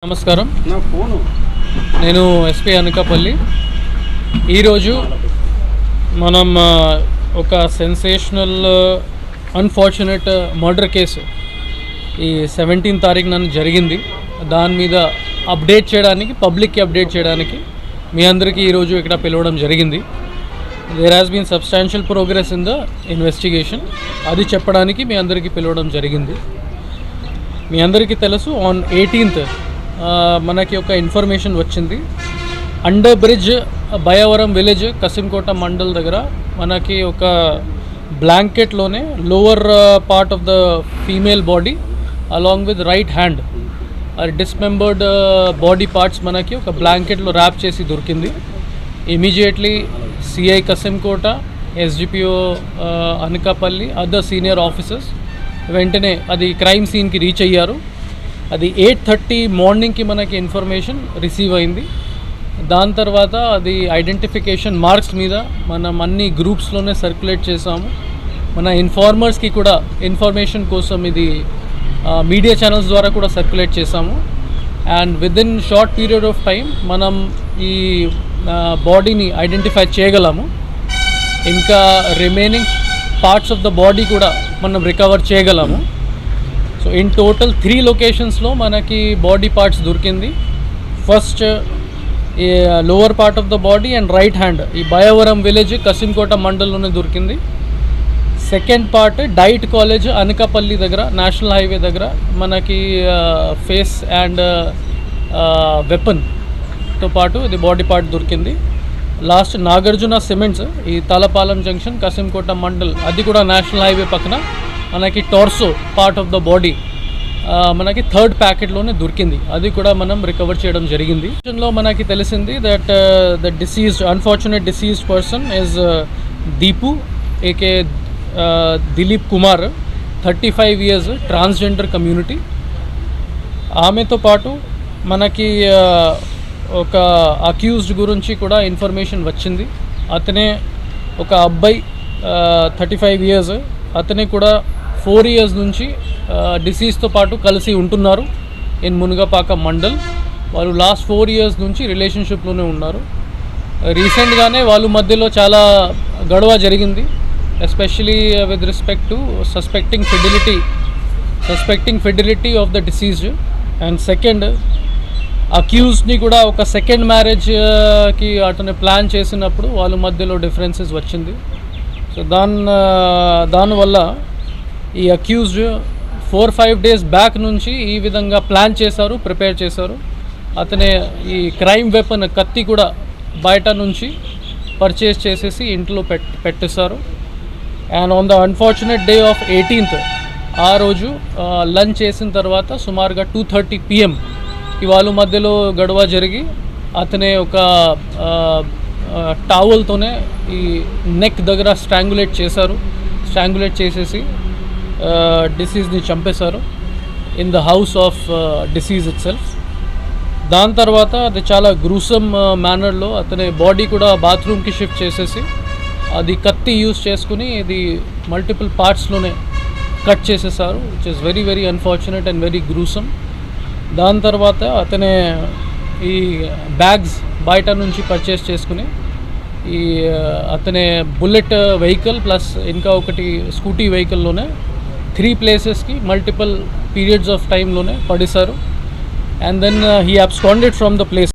నమస్కారం. నేను ఎస్పీ అనకాపల్లి. ఈరోజు మనం ఒక సెన్సేషనల్ అన్ఫార్చునేట్ మర్డర్ కేసు ఈ 17 తారీఖున జరిగింది. దాని మీద అప్డేట్ చేయడానికి, పబ్లిక్కి అప్డేట్ చేయడానికి మీ అందరికీ ఈరోజు ఇక్కడ పిలవడం జరిగింది. There has been substantial progress in the investigation. అది చెప్పడానికి మీ అందరికీ పిలవడం జరిగింది. మీ అందరికీ తెలుసు, ఆన్ 18th మనకి ఒక ఇన్ఫర్మేషన్ వచ్చింది. Under bridge Bayavaram village Kasimkota mandal దగ్గర మనకి ఒక బ్లాంకెట్లోనే lower part of the female body along with right hand dismembered body parts మనకి ఒక బ్లాంకెట్లో ర్యాప్ చేసి దొరికింది. Immediately CI Kasimkota, SDPO Anakapalli, other senior officers వెంటనే అది క్రైమ్ సీన్కి రీచ్ అయ్యారు. అది 8:30 మార్నింగ్కి మనకి ఇన్ఫర్మేషన్ రిసీవ్ అయింది. దాని తర్వాత అది ఐడెంటిఫికేషన్ మార్క్స్ మీద మనం అన్ని గ్రూప్స్లోనే సర్క్యులేట్ చేసాము. మన ఇన్ఫార్మర్స్కి కూడా ఇన్ఫర్మేషన్ కోసం ఇది మీడియా ఛానల్స్ ద్వారా కూడా సర్క్యులేట్ చేసాము. And within short period of time మనం ఈ బాడీని ఐడెంటిఫై చేయగలము. ఇంకా remaining parts of the body కూడా మనం రికవర్ చేయగలము. సో ఇన్ టోటల్ 3 లొకేషన్స్లో మనకి బాడీ పార్ట్స్ దొరికింది. ఫస్ట్ ఈ lower part of the body and right hand ఈ బయవరం విలేజ్ కసింకోట మండల్లోనే దొరికింది. Second part diet college Anakapalli దగ్గర, నేషనల్ హైవే దగ్గర మనకి ఫేస్ అండ్ వెపన్తో పాటు ఇది బాడీ పార్ట్ దొరికింది. లాస్ట్ నాగార్జున సిమెంట్స్ ఈ తలపాలెం జంక్షన్ కసింకోట మండల్, అది కూడా నేషనల్ హైవే పక్కన మనకి torso part of the body మనకి థర్డ్ ప్యాకెట్లోనే దొరికింది. అది కూడా మనం రికవర్ చేయడం జరిగింది. లో మనకి తెలిసింది that the diseased unfortunate deceased person is Deepu AK Dilip Kumar, 35 years, transgender community. ఆమెతో పాటు మనకి ఒక అక్యూజ్డ్ గురించి కూడా ఇన్ఫర్మేషన్ వచ్చింది. అతనే ఒక అబ్బాయి 35 years, అతనే కూడా 4 years నుంచి డిసీజ్తో పాటు కలిసి ఉంటున్నారు ఇన్ మునగపాక మండల్. వాళ్ళు లాస్ట్ 4 years నుంచి రిలేషన్షిప్లోనే ఉన్నారు. రీసెంట్గానే వాళ్ళ మధ్యలో చాలా గొడవ జరిగింది, especially with respect to suspecting fidelity of the deceased. And second అక్యూజ్ని కూడా ఒక సెకండ్ మ్యారేజ్కి అతను ప్లాన్ చేసినప్పుడు వాళ్ళ మధ్యలో డిఫరెన్సెస్ వచ్చింది. సో దానివల్ల ఈ అక్యూజ్డ్ 4-5 days బ్యాక్ నుంచి ఈ విధంగా ప్లాన్ చేశారు, ప్రిపేర్ చేశారు. అతనే ఈ క్రైమ్ వెపన్ కత్తి కూడా బయట నుంచి పర్చేస్ చేసేసి ఇంట్లో పెట్టేశారు. And on the unfortunate day of 18th ఆ రోజు లంచ్ చేసిన తర్వాత సుమారుగా 2:30 PM వాళ్ళ మధ్యలో గొడవ జరిగి అతనే ఒక టావల్తోనే ఈ నెక్ దగ్గర స్ట్రాంగులేట్ చేసేసి డిసీజ్ని చంపేశారు in the house of disease it self. దాని తర్వాత అది చాలా గ్రూసమ్ మేనర్లో అతని బాడీ కూడా బాత్రూమ్కి షిఫ్ట్ చేసేసి అది కత్తి యూజ్ చేసుకుని ఇది మల్టిపుల్ పార్ట్స్లోనే కట్ చేసేసారు, which is very very unfortunate and very gruesome. దాని తర్వాత అతనే ఈ బ్యాగ్స్ బయట నుంచి పర్చేస్ చేసుకుని ఈ అతనే బుల్లెట్ వెహికల్ ప్లస్ ఇంకా ఒకటి స్కూటీ వెహికల్లోనే 3 places మల్టిపుల్ పీరియడ్స్ ఆఫ్ టైంలోనే పడేశారు. And then he absconded from the place.